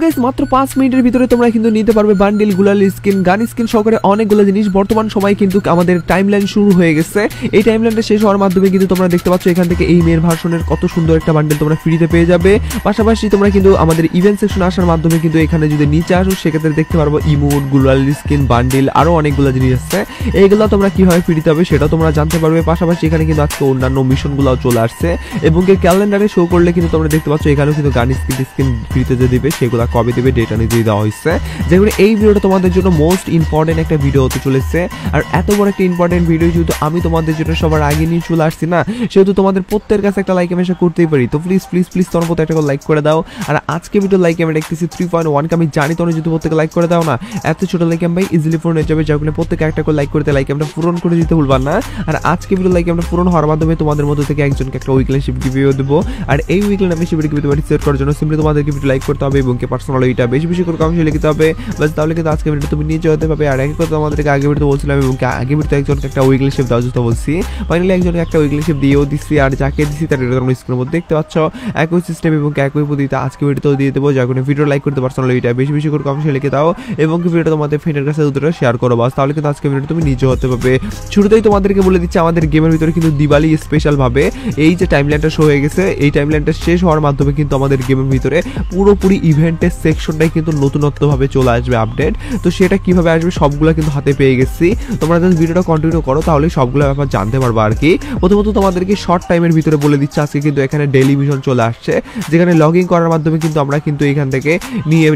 Guys মাত্র 5 মিনিটের ভিতরে তোমরা কিন্তু নিতে পারবে বান্ডেল, গ্লোয়াল স্কিন, গান স্কিন সহকারে অনেকগুলো জিনিস। বর্তমান সময়ে কিন্তু আমাদের টাইমলাইন শুরু হয়ে গেছে। এই টাইমলাইনটা শেষ হওয়ার মাধ্যমে কিন্তু তোমরা দেখতে পাচ্ছ এখান থেকে এই মেয়ের ভার্সনের কত সুন্দর একটা বান্ডেল তোমরা ফ্রিতে পেয়ে যাবে। পাশাপাশি তোমরা কিন্তু আমাদের ইভেন্ট সেকশন আসার মাধ্যমে কিন্তু এখানে যদি নিচে আসো সেক্ষেত্রে দেখতে পারবো ইমোট, গ্লোয়াল স্কিন, বান্ডেল আরো অনেকগুলো জিনিস আছে। এইগুলো তোমরা কিভাবে ফ্রিতে হবে সেটাও তোমরা জানতে পারবে। পাশাপাশি এখানে কিন্তু আজকে অন্যান্য মিশনগুলোও চলে আসছে এবং ক্যালেন্ডারে শো করলে কিন্তু তোমরা দেখতে পাচ্ছ এখানেও কিন্তু গান স্কিন ফ্রিতে যে দিবে সেগুলো কবে দেবে ডেটা নিয়ে দেওয়া হয়েছে। যেগুলো এই ভিডিওটা তোমাদের জন্য মোস্ট ইম্পর্টেন্ট একটা ভিডিও হতে চলেছে। আর এত বড় একটা ইম্পর্টেন্ট ভিডিও যেহেতু আমি তোমাদের জন্য সবার আগে নিয়ে চলে আসছি না, সেহেতু তোমাদের প্রত্যেকের কাছে একটা লাইক আমি আশা করতেই পারি। তো প্লিজ প্লিজ প্লিজ তোমার প্রত্যেক একটা লাইক করে দাও। আর আজকে ভিডিও লাইক আমি দেখতেছি 3.1 আমি জানি তোমরা যদি প্রত্যেকে লাইক করে দাও না, এত ছোট লাইক আমি ভাই ইজিলি পূরণ হয়ে যাবে। যার কারণে প্রত্যেকে একটা করে লাইক করতে লাইক আমরা পূরণ করে দিতে ভুলবা না। আর আজকে ভিডিও লাইক আমরা পূরণ হওয়ার মাধ্যমে তোমাদের মধ্যে থেকে একজনকে একটা উইকলিশিপ গিভও দেবো। আর এই উইকলি আমি শিবির গিভে পার্টিসিপেট করার জন্য সিম্পলি তোমাদেরকে ভিডিও লাইক করতে হবে এবং পার্সোনাল এইটা বেশি বেশি করে কমেন্টে লিখতে হবে। বাস তাহলে কিন্তু আজকে ভিডিও তুমি নিয়ে যেতে পারবে। আর এক কথা আমাদেরকে আগে ভিডিওতে বলছিলাম এবং আগে ভিডিওতে একজনকে একটা উইকলিশিপ দেওয়ার জন্য বলছি, ফাইনালি একজনকে একটা উইকলিশিপ দিয়েও দিচ্ছি। আর যাকে দিচ্ছি তার তোমরা স্ক্রিনের মধ্যে দেখতে পাচ্ছ একই সিস্টেম এবং একই পদ্ধতিতে আজকে ভিডিওতেও দিয়ে দেবো। যার কারণে ভিডিও লাইক করতে পার্সোনাল এইটা বেশি বেশি করে কমেন্টে লিখে দাও এবং ভিডিওটা তোমাদের ফ্রেন্ডের কাছে দুটো শেয়ার করো। বাস তাহলে কিন্তু আজকে ভিডিও তুমি নিজে হতে পারবে। শুরুতেই তোমাদেরকে বলে দিচ্ছি আমাদের গেমের ভিতরে কিন্তু দিওয়ালি স্পেশাল ভাবে এই যে টাইমলাইনটা শো হয়ে গেছে, এই টাইমলাইনটা শেষ হওয়ার মাধ্যমে কিন্তু আমাদের গেমের ভিতরে পুরোপুরি ইভেন্টের সেকশনটাই কিন্তু নতুনত্ব ভাবে চলে আসবে আপডেট। তো সেটা কিভাবে আসবে সবগুলো কিন্তু হাতে পেয়ে গেছি। তোমরা যদি ভিডিওটা কন্টিনিউ করো তাহলে সবগুলো ব্যাপার জানতে পারবো আর কি। প্রথমত তোমাদেরকে শর্ট টাইমের ভিতরে বলে দিচ্ছি আজকে কিন্তু এখানে ডেইলি মিশন চলে আসছে, যেখানে লগ ইন করার মাধ্যমে কিন্তু আমরা কিন্তু এখান থেকে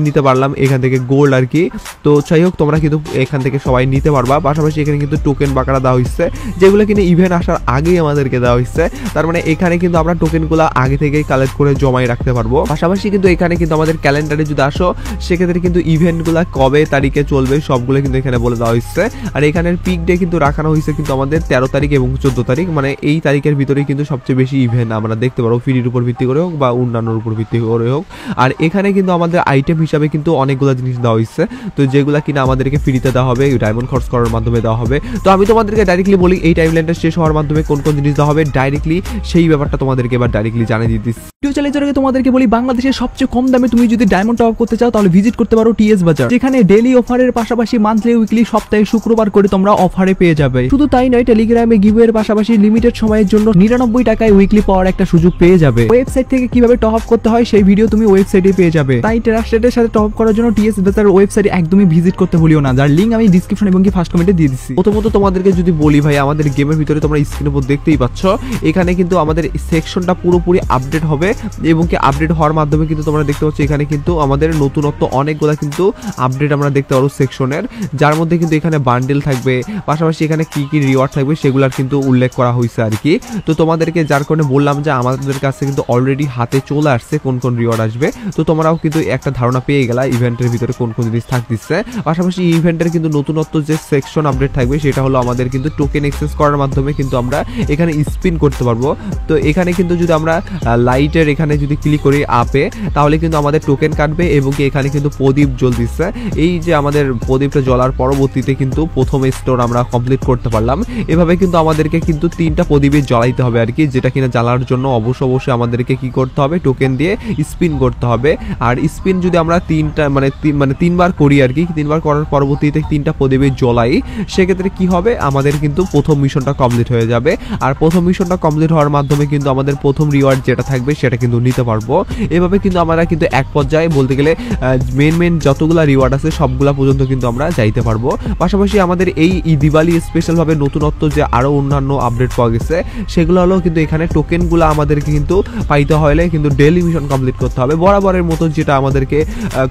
নিতে পারলাম এখান থেকে গোল্ড আর কি। তো যাই হোক তোমরা কিন্তু এখান থেকে সবাই নিতে পারবা। পাশাপাশি এখানে কিন্তু টোকেন বাকারা দেওয়া হচ্ছে, যেগুলো কিন্তু ইভেন্ট আসার আগেই আমাদেরকে দেওয়া হচ্ছে। তার মানে এখানে কিন্তু আমরা টোকেনগুলো আগে থেকেই কালেক্ট করে জমাই রাখতে পারবো। পাশাপাশি কিন্তু এখানে কিন্তু আমাদের ক্যালেন্ডারে যদি আসো সেক্ষেত্রে কিন্তু ইভেন্টগুলো কবে তারিখে চলবে সবগুলো কিন্তু এখানে বলে দেওয়া হচ্ছে। আর এখানের পিক ডে কিন্তু রাখানো হয়েছে কিন্তু আমাদের 13 তারিখ এবং 14 তারিখ, মানে এই তারিখের ভিতরে কিন্তু সবচেয়ে বেশি ইভেন্ট আমরা দেখতে পারবো, ফ্রির উপর ভিত্তি করে হোক বা অন্যান্যর উপর ভিত্তি করে হোক। আর এখানে কিন্তু আমাদের আইটেম হিসাবে কিন্তু অনেকগুলো জিনিস দেওয়া হয়েছে, তো যেগুলো কিনা আমাদেরকে ফ্রিতে দেওয়া হবে, ডায়মন্ড খরচ করার মাধ্যমে দেওয়া হবে। তো আমি তোমাদেরকে ডাইরেক্টলি বলি এই টাইমলাইনটা শেষ হওয়ার মাধ্যমে কোন কোন জিনিস দেওয়া হবে ডাইরেক্টলি সেই ব্যাপারটা তোমাদেরকে এবার ডাইরেক্টলি জানিয়ে দিচ্ছি। ভিডিও চ্যালেঞ্জের আগে তোমাদেরকে বলি বাংলাদেশের সবচেয়ে কম দামে তুমি যদি ডায়মন্ড টপ আপ করতে চাও তাহলে ভিজিট করতে পারো টিএস বাজার, যেখানে ডেইলি অফারের পাশাপাশি মান্থলি, উইকলি, সপ্তাহে শুক্রবার করে তোমরা অফারে পেয়ে যাবে। শুধু তাই নয়, টেলিগ্রামে গিভওয়ের পাশাপাশি লিমিটেড সময়ের জন্য 99 টাকায় উইকলি পাওয়ার একটা সুযোগ পেয়ে যাবে। ওয়েবসাইট থেকে কিভাবে টপ আপ করতে হয় সেই ভিডিও তুমি ওয়েবসাইটে পেয়ে যাবে। তাই ট্রাস্টেডের সাথে টপ আপ করার জন্য টিএস বাজার ওয়েবসাইটে একদমই ভিজিট করতে ভুলিও না, যার লিংক আমি ডিসক্রিপশন এবং ফার্স্ট কমেন্টে দিয়ে দিচ্ছি। প্রথমত তোমাদেরকে যদি বলি ভাই আমাদের গেমের ভিতরে তোমরা স্ক্রিনের উপর দেখতেই পাচ্ছ এখানে কিন্তু আমাদের সেকশনটা পুরোপুরি আপডেট হবে এবং কি আপডেট হওয়ার মাধ্যমে কিন্তু তোমরা দেখতে পাচ্ছ এখানে কিন্তু আমাদের নতুনত্ব অনেকগুলো কিন্তু আপডেট আমরা দেখতে পারবো সেকশনের, যার মধ্যে কিন্তু এখানে বান্ডেল থাকবে, পাশাপাশি এখানে কি কি রিওয়ার্ড থাকবে সেগুলোর কিন্তু উল্লেখ করা হয়েছে আর কি। তো তোমাদেরকে যার কারণে বললাম যে আমাদের কাছে কিন্তু অলরেডি হাতে চলে আসছে কোন কোন রিওয়ার্ড আসবে, তো তোমরাও কিন্তু একটা ধারণা পেয়ে গেলা ইভেন্টের ভিতরে কোন কোন জিনিস থাকতেছে। পাশাপাশি ইভেন্টের কিন্তু নতুনত্ব যে সেকশন আপডেট থাকবে সেটা হলো আমাদের কিন্তু টোকেন এক্সেস করার মাধ্যমে কিন্তু আমরা এখানে স্পিন করতে পারবো। তো এখানে কিন্তু যদি আমরা লাইটের এখানে যদি ক্লিক করি আপে তাহলে কিন্তু আমাদের টোকেন কাটবে এবং এখানে কিন্তু প্রদীপ জ্বলতেছে। এই যে আমাদের প্রদীপটা জ্বলার পরবর্তীতে কিন্তু প্রথম স্টোর আমরা কমপ্লিট করতে পারলাম। এভাবে কিন্তু আমাদেরকে কিন্তু 3টা প্রদীপে জ্বালাইতে হবে আর কি, যেটা কিনা জ্বালার জন্য অবশ্যই আমাদেরকে কি করতে হবে টোকেন দিয়ে স্পিন করতে হবে। আর স্পিন যদি আমরা 3বার করি আর কি, 3বার করার পরবর্তীতে 3টা প্রদীপে জ্বলাই সেক্ষেত্রে কি হবে আমাদের কিন্তু প্রথম মিশনটা কমপ্লিট হয়ে যাবে। আর প্রথম মিশনটা কমপ্লিট হওয়ার মাধ্যমে কিন্তু আমাদের প্রথম রিওয়ার্ড যেটা থাকবে সেটা কিন্তু নিতে পারবো। এভাবে কিন্তু আমরা কিন্তু এক পর্যায়ে বলতে গেলে মেন যতগুলা রিওয়ার্ড আছে সবগুলা পর্যন্ত কিন্তু আমরা যাইতে পারবো। পাশাপাশি আমাদের এই দিওয়ালি স্পেশাল ভাবে নতুনত্ব যে আরো অন্যান্য আপডেট পাওয়া গেছে সেগুলো হলো কিন্তু এখানে টোকেনগুলো আমাদেরকে কিন্তু পাইতে হলে কিন্তু ডেইলি মিশন কমপ্লিট করতে হবে বরাবরের মতো, যেটা আমাদেরকে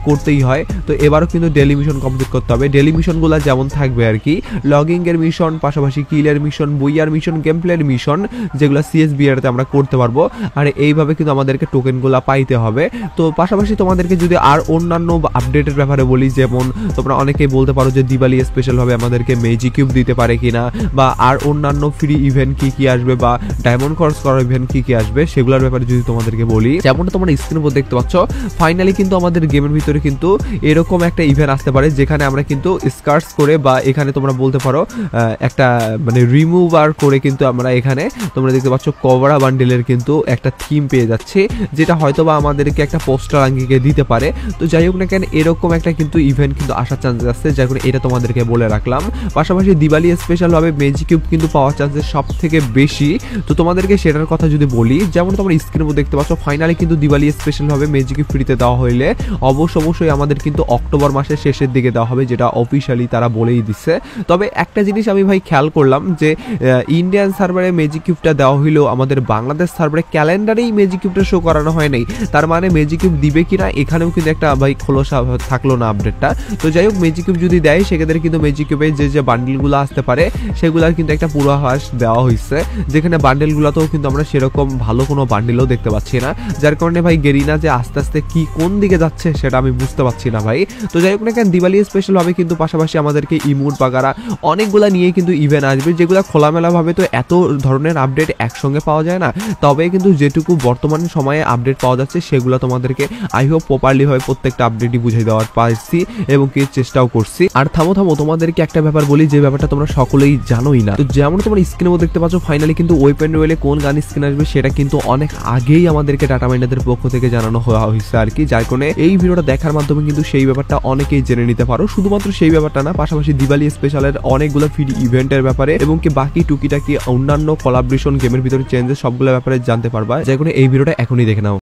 করতেই হয়। তো এবারও কিন্তু ডেইলি মিশন কমপ্লিট করতে হবে। ডেইলি মিশনগুলো যেমন থাকবে আর কি, লগিং এর মিশন, পাশাপাশি কিলের মিশন, বইয়ার মিশন, গেম প্লের মিশন, যেগুলো সিএসবিআরতে আমরা করতে পারবো। আর এইভাবে কিন্তু আমাদেরকে টোকেনগুলো পাইতে হবে। তো পাশাপাশি তোমাদেরকে যদি আর অন্যান্য আপডেটের ব্যাপারে বলি, যেমন তোমরা অনেকেই বলতে পারো যে দিওয়ালি স্পেশাল ভাবে আমাদেরকে ম্যাজিক কিউব দিতে পারে কিনা, বা আর অন্যান্য ফ্রি ইভেন্ট কি আসবে, বা ডায়মন্ড খরচ করার ইভেন্ট কি আসবে সেগুলোর ব্যাপারে যদি তোমাদেরকে বলি, যেমনটা তোমরা স্ক্রিনের উপর দেখতে পাচ্ছ ফাইনালি কিন্তু আমাদের গেমের ভিতরে কিন্তু এরকম একটা ইভেন্ট আসতে পারে যেখানে আমরা কিন্তু স্কার্টস করে বা এখানে তোমরা বলতে পারো একটা মানে রিমুভার করে কিন্তু আমরা এখানে তোমরা দেখতে পাচ্ছ কবরা বান্ডেলের কিন্তু একটা থিম পেয়ে যাচ্ছে, যেটা হয়তো বা আমাদেরকে একটা পোস্টার আঙ্গিকে দিতে দিতে পারে। তো যাই হোক না কেন এরকম একটা কিন্তু ইভেন্ট কিন্তু আসার চান্সেস আছে, যার কারণে এটা তোমাদেরকে বলে রাখলাম। পাশাপাশি দিওয়ালি স্পেশাল ভাবে ম্যাজিক কিউব কিন্তু পাওয়ার চান্সেস সব থেকে বেশি। তো তোমাদেরকে সেটার কথা যদি বলি, যেমন তোমরা স্ক্রিনের মধ্যে দেখতে পাচ্ছ ফাইনালি কিন্তু দিওয়ালি স্পেশাল ভাবে ম্যাজিক কিউব ফ্রিতে দেওয়া হইলে অবশ্যই আমাদের কিন্তু অক্টোবর মাসের শেষের দিকে দেওয়া হবে, যেটা অফিশিয়ালি তারা বলেই দিচ্ছে। তবে একটা জিনিস আমি ভাই খেয়াল করলাম যে ইন্ডিয়ান সার্ভারে ম্যাজিক কিউবটা দেওয়া হইলেও আমাদের বাংলাদেশ সার্ভারে ক্যালেন্ডারেই ম্যাজিক কিউবটা শো করানো হয় নাই। তার মানে ম্যাজিক কিউব দিবে কিনা এখানেও কিন্তু একটা ভাই খোলসা থাকলো না আপডেটটা। তো যাই হোক ম্যাজিক কিউব যদি দেয় সেক্ষেত্রে কিন্তু ম্যাজিক কিউবে যে বান্ডেলগুলো আসতে পারে সেগুলোর কিন্তু একটা পূর্বাভাস দেওয়া হয়েছে, যেখানে বান্ডেলগুলোতেও কিন্তু আমরা সেরকম ভালো কোনো বান্ডেলও দেখতে পাচ্ছি না, যার কারণে ভাই গেরিনা যে আস্তে আস্তে কি কোন দিকে যাচ্ছে সেটা আমি বুঝতে পারছি না ভাই। তো যাই হোক না কেন দিওয়ালি স্পেশাল ভাবে কিন্তু পাশাপাশি আমাদেরকে ইমোট বাগারা অনেকগুলা নিয়ে কিন্তু ইভেন্ট আসবে, যেগুলো খোলামেলা ভাবে তো এত ধরনের আপডেট একসঙ্গে পাওয়া যায় না। তবে কিন্তু যেটুকু বর্তমান সময়ে আপডেট পাওয়া যাচ্ছে সেগুলো তোমাদেরকে আই হোপ প্রপারলি ভাবে প্রত্যেকটা আপডেটই বুঝিয়ে দেওয়ার পারছি এবং কি চেষ্টাও করছি। আর থামো তোমাদেরকে একটা ব্যাপার বলি, যে ব্যাপারটা তোমরা সকলেই জানোই না। তো যেমন তোমরা স্ক্রিনে দেখতে পাচ্ছ ফাইনালি কিন্তু ওয়েপেন রয়েলে কোন গান স্কিন আসবে সেটা কিন্তু অনেক আগেই আমাদেরকে ডাটা মাইনারদের পক্ষ থেকে জানানো হয়েছে আর কি, যার কারণে এই ভিডিওটা দেখার মাধ্যমে কিন্তু সেই ব্যাপারটা অনেকেই জেনে নিতে পারো। শুধুমাত্র সেই ব্যাপারটা না, পাশাপাশি দিওয়ালি স্পেশালের অনেকগুলো ফ্রি ইভেন্টের ব্যাপারে এবং কি বাকি টুকিটাকি অন্যান্য কোলাবরেশন গেমের ভিতরে চেঞ্জেস সবগুলো ব্যাপারে জানতে পারবা, যার কারণে এই ভিডিওটা এখনই দেখে নাও।